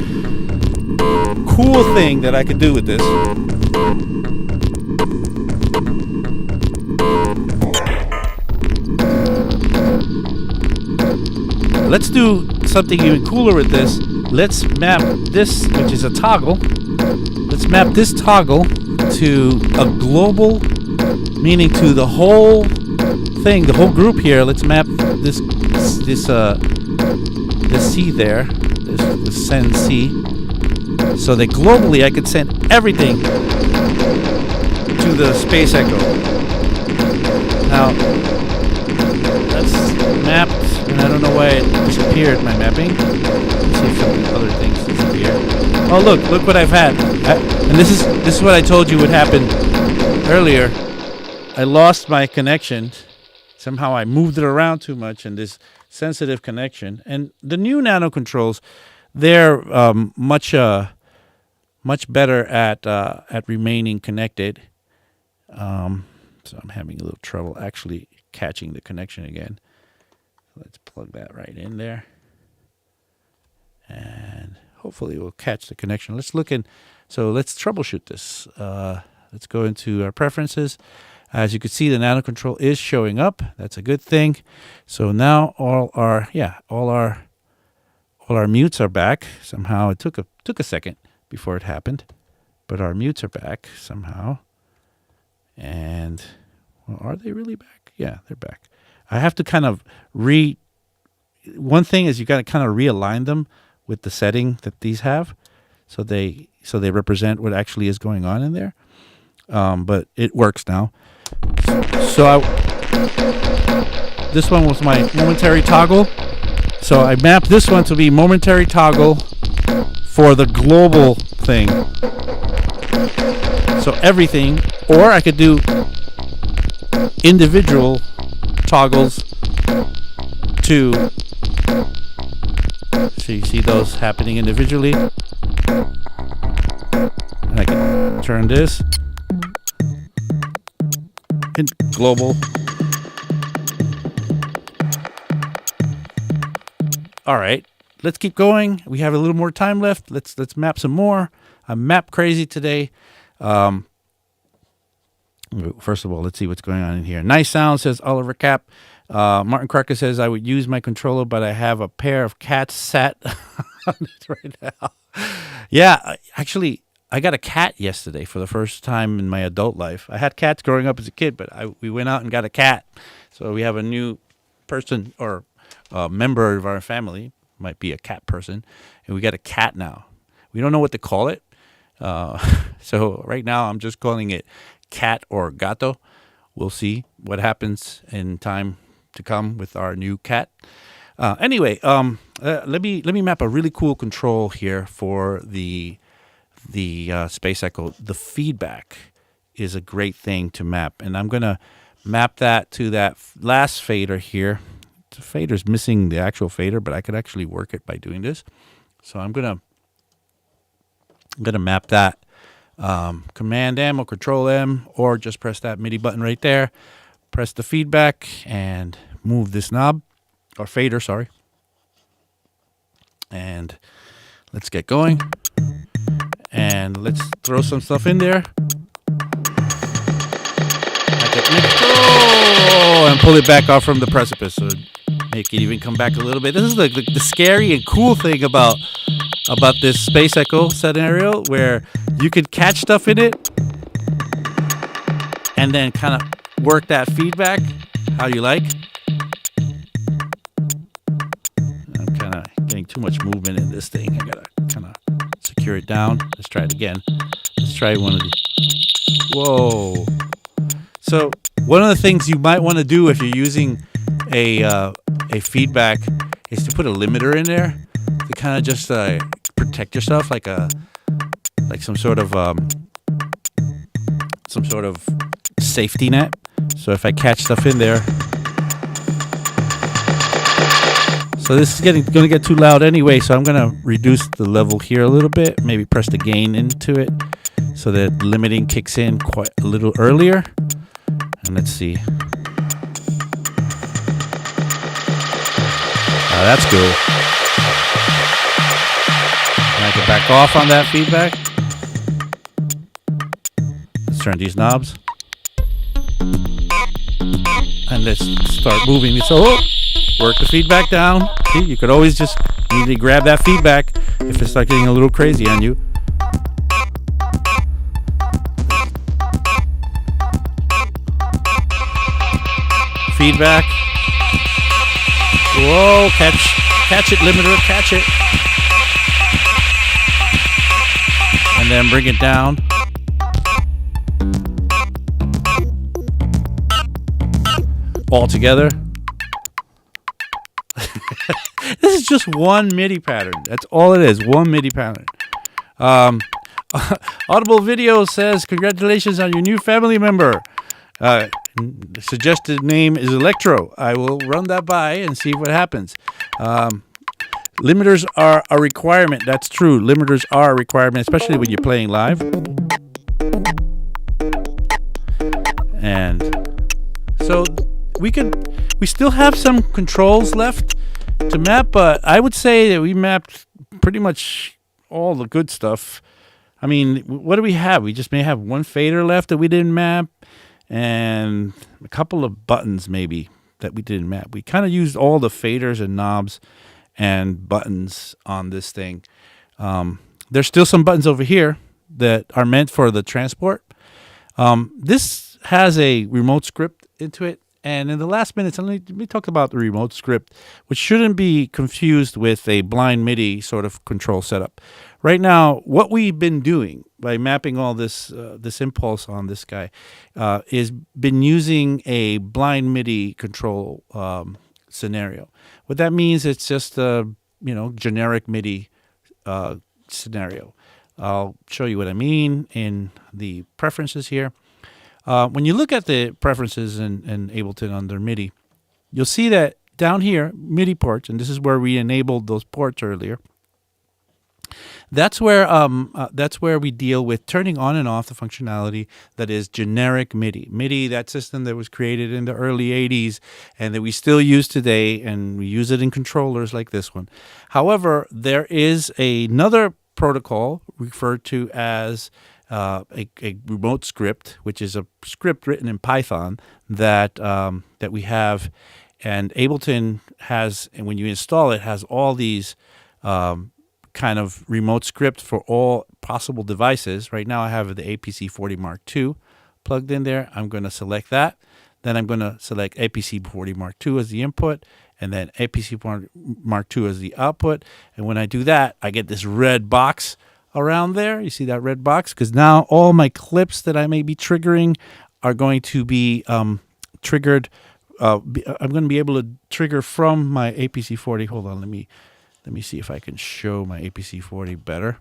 Cool thing that I could do with this. Let's do something even cooler with this. Let's map this, which is a toggle. Let's map this toggle to a global, meaning to the whole thing, the whole group here. Let's map this C there, this send C, so that globally I could send everything to the space echo. Now, let's and I don't know why it disappeared, my mapping. Let's see if some of the other things disappear. Oh, look what I've had. And this is what I told you would happen earlier. I lost my connection. Somehow I moved it around too much in this sensitive connection. And the new nano controls, they're much better at remaining connected. So I'm having a little trouble actually catching the connection again. Let's plug that right in there. And hopefully we'll catch the connection. Let's troubleshoot this. Let's go into our preferences. As you can see, the nano control is showing up. That's a good thing. So now all our mutes are back. Somehow it took a second before it happened, but our mutes are back somehow. And well, are they really back? Yeah, they're back. I have to kind of one thing is you got to kind of realign them with the setting that these have, so they represent what actually is going on in there. But it works now. So this one was my momentary toggle. So I mapped this one to be momentary toggle for the global thing. So everything, or I could do individual toggles to, so you see those happening individually. And I can turn this in global. All right, let's keep going. We have a little more time left. Let's map some more. I'm map crazy today. First of all, let's see what's going on in here. Nice sound, says Oliver Cap. Martin Crocker says, I would use my controller, but I have a pair of cats sat on it right now. Yeah, actually, I got a cat yesterday for the first time in my adult life. I had cats growing up as a kid, but we went out and got a cat. So we have a new person or member of our family, might be a cat person, and we got a cat now. We don't know what to call it. So right now I'm just calling it cat or gato. We'll see what happens in time to come with our new cat. Anyway, let me map a really cool control here for the Space Echo. The feedback is a great thing to map, and I'm gonna map that to that last fader here. The fader's missing the actual fader, but I could actually work it by doing this. So I'm gonna map that. Command M or Control M, or just press that MIDI button right there. Press the feedback and move this knob, or fader, sorry. And let's get going. And let's throw some stuff in there. And pull it back off from the precipice, so make it even come back a little bit. This is the scary and cool thing about this Space Echo scenario, where you can catch stuff in it and then kind of work that feedback how you like. I'm kind of getting too much movement in this thing. I gotta kind of secure it down. Let's try it again. Let's try one of these. Whoa. So one of the things you might want to do if you're using a feedback is to put a limiter in there to kind of just protect yourself, like some sort of safety net. So if I catch stuff in there, so this is going to get too loud anyway. So I'm going to reduce the level here a little bit. Maybe press the gain into it so that limiting kicks in quite a little earlier. And let's see. That's cool. And I can back off on that feedback. Let's turn these knobs. And let's start moving. So work the feedback down. See, you could always just immediately grab that feedback if it starts getting a little crazy on you. Feedback. Whoa, catch it, limiter, catch it. And then bring it down. All together. just one MIDI pattern. That's all it is, one MIDI pattern. Audible Video says, congratulations on your new family member. The suggested name is Electro. I will run that by and see what happens. Limiters are a requirement. That's true. Limiters are a requirement, especially when you're playing live. And so we still have some controls left to map, but I would say that we mapped pretty much all the good stuff. I mean, what do we have? We just may have one fader left that we didn't map, and a couple of buttons maybe that we didn't map. We kind of used all the faders and knobs and buttons on this thing. There's still some buttons over here that are meant for the transport. This has a remote script into it. And in the last minutes, let me talk about the remote script, which shouldn't be confused with a blind MIDI sort of control setup. Right now, what we've been doing by mapping all this impulse on this guy is been using a blind MIDI control scenario. What that means, it's just a generic MIDI scenario. I'll show you what I mean in the preferences here. When you look at the preferences in Ableton under MIDI, you'll see that down here, MIDI ports, and this is where we enabled those ports earlier. That's where we deal with turning on and off the functionality that is generic MIDI. MIDI, that system that was created in the early 80s and that we still use today, and we use it in controllers like this one. However, there is another protocol referred to as a remote script, which is a script written in Python that we have, and Ableton has, and when you install it, has all these kind of remote script for all possible devices. Right now I have the APC-40 Mark II plugged in there. I'm going to select that. Then I'm going to select APC-40 Mark II as the input, and then APC-40 Mark II as the output. And when I do that, I get this red box around there. You see that red box? Because now all my clips that I may be triggering are going to be triggered. I'm going to be able to trigger from my APC-40. Hold on, let me see if I can show my APC-40 better.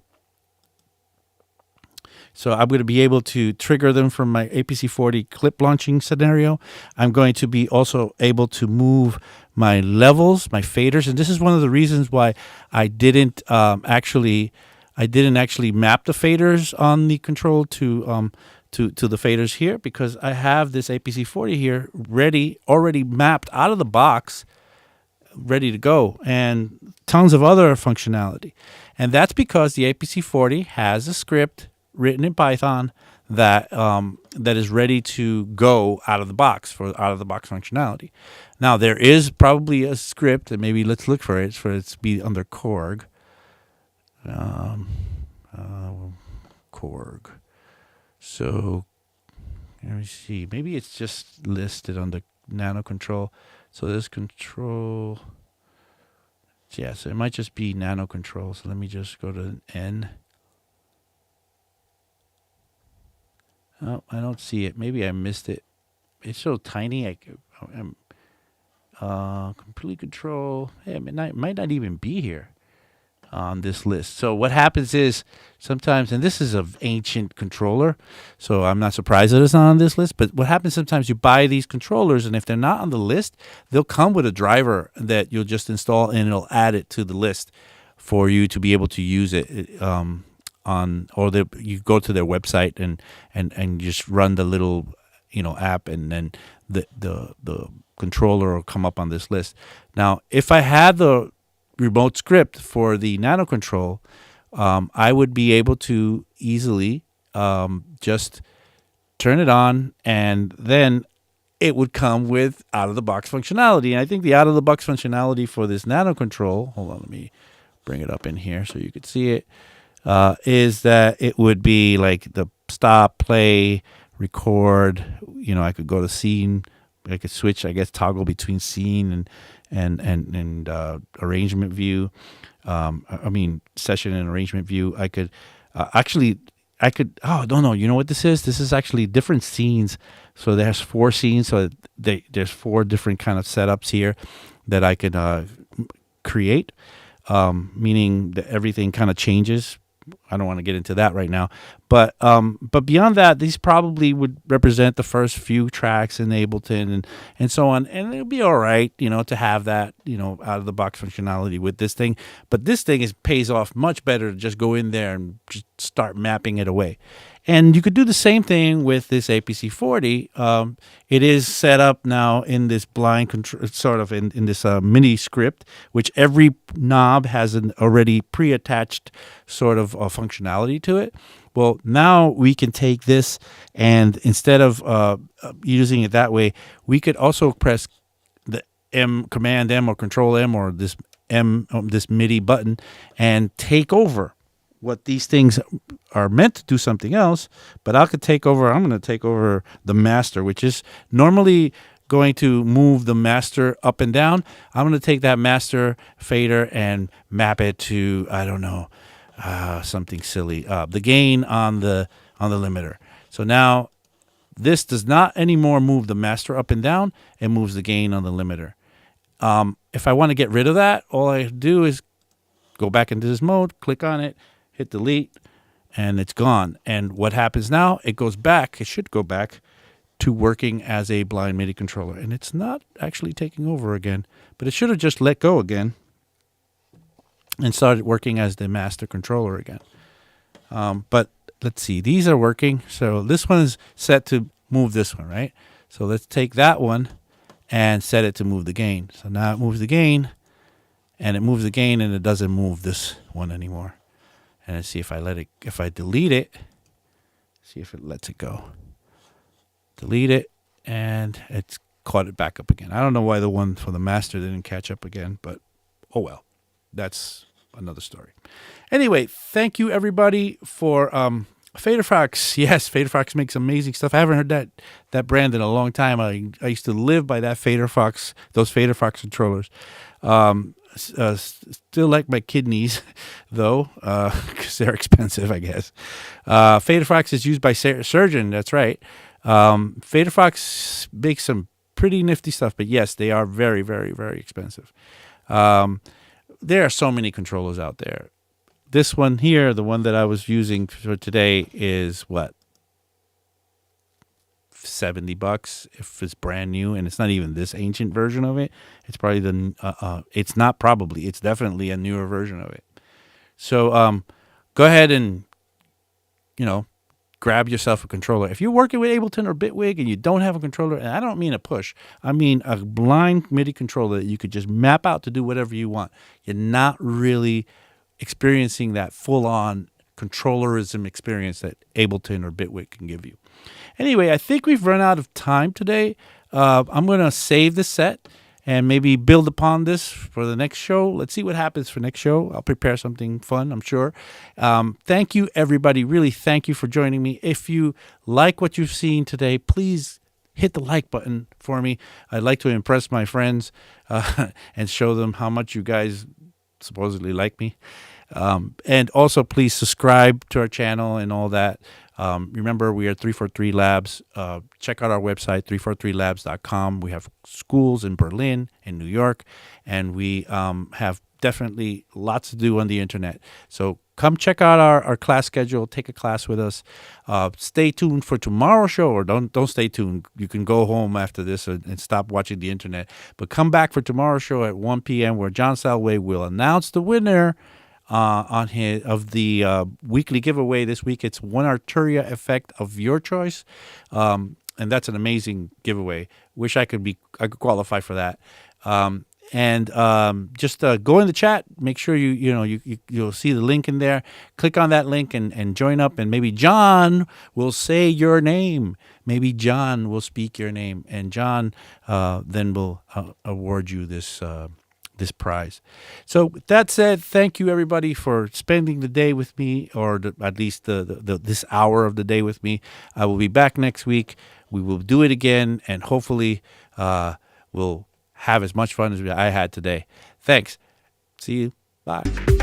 So I'm going to be able to trigger them from my APC-40 clip launching scenario. I'm going to be also able to move my levels, my faders, and this is one of the reasons why I didn't actually map the faders on the control to the faders here, because I have this APC-40 here already mapped out of the box, ready to go, and tons of other functionality. And that's because the APC-40 has a script written in Python that is ready to go out of the box for out of the box functionality. Now there is probably a script, and maybe let's look for it to be under Korg. Korg. So let me see. Maybe it's just listed under Nano Control. So this control, yeah, so it might just be Nano Control. So let me just go to N. Oh, I don't see it. Maybe I missed it. It's so tiny. Complete control. Hey, it might not even be here on this list. So what happens is sometimes, and this is an ancient controller, so I'm not surprised that it's not on this list, but what happens sometimes, you buy these controllers, and if they're not on the list, they'll come with a driver that you'll just install, and it'll add it to the list for you to be able to use it you go to their website and just run the little app, and then the controller will come up on this list. Now, if I had the remote script for the Nano Control, I would be able to easily just turn it on, and then it would come with out-of-the-box functionality. And I think the out-of-the-box functionality for this Nano Control, hold on, let me bring it up in here so you could see it, is that it would be like the stop, play, record. I could go to scene. I could switch, I guess, toggle between scene and arrangement view. Session and arrangement view. I could oh no, you know what this is? This is actually different scenes. So there's 4 scenes. So there's 4 different kind of setups here that I could create, meaning that everything kind of changes. I don't want to get into that right now, but beyond that, these probably would represent the first few tracks in Ableton and so on, and it'll be all right, to have that, out of the box functionality with this thing. But this thing pays off much better to just go in there and just start mapping it away. And you could do the same thing with this APC 40. It is set up now in this blind control, sort of in this mini script, which every knob has an already pre-attached sort of functionality to it. Well, now we can take this, and instead of using it that way, we could also press the Command M or Control M or this this MIDI button and take over what these things are meant to do something else. But I'm going to take over the master, which is normally going to move the master up and down. I'm going to take that master fader and map it to, I don't know, something silly, the gain on the limiter. So now this does not anymore move the master up and down. It moves the gain on the limiter. If I want to get rid of that, all I do is go back into this mode, click on it, hit delete, and it's gone. And what happens now? It should go back to working as a blind MIDI controller. And it's not actually taking over again, but it should have just let go again and started working as the master controller again. But let's see, these are working. So this one is set to move this one, right? So let's take that one and set it to move the gain. So now it moves the gain, and it doesn't move this one anymore. And let's see if I delete it, see if it lets it go. Delete it, and it's caught it back up again. I don't know why the one for the master didn't catch up again, but oh well. That's another story. Anyway, thank you everybody for Faderfox. Yes, Faderfox makes amazing stuff. I haven't heard that brand in a long time. I used to live by that Faderfox, those Faderfox controllers. Still like my kidneys, though, because they're expensive, I guess. Faderfox is used by Surgeon, that's right. Faderfox makes some pretty nifty stuff, but yes, they are very, very, very expensive. There are so many controllers out there. This one here, the one that I was using for today, is what? $70 if it's brand new, and it's not even this ancient version of it. It's probably it's definitely a newer version of it. So go ahead and grab yourself a controller. If you're working with Ableton or Bitwig and you don't have a controller, and I don't mean a push, I mean a blind MIDI controller that you could just map out to do whatever you want. You're not really experiencing that full-on controllerism experience that Ableton or Bitwig can give you. Anyway, I think we've run out of time today. I'm going to save this set and maybe build upon this for the next show. Let's see what happens for next show. I'll prepare something fun, I'm sure. Thank you, everybody. Really, thank you for joining me. If you like what you've seen today, please hit the like button for me. I'd like to impress my friends and show them how much you guys supposedly like me. And also, please subscribe to our channel and all that. Remember, we are 343 Labs. Check out our website, 343labs.com. We have schools in Berlin and New York, and we have definitely lots to do on the internet. So come check out our class schedule. Take a class with us. Stay tuned for tomorrow's show, or don't stay tuned. You can go home after this and stop watching the internet. But come back for tomorrow's show at 1 p.m. where John Salway will announce the winner of the weekly giveaway this week. It's one Arturia effect of your choice, and that's an amazing giveaway. Wish I could qualify for that. And just go in the chat. Make sure you'll see the link in there. Click on that link and join up, and maybe John will say your name. Maybe John will speak your name, and John then will award you this prize. So with that said, thank you everybody for spending the day with me, or at least this hour of the day with me. I will be back next week. We will do it again, and hopefully we'll have as much fun as I had today. Thanks. See you. Bye.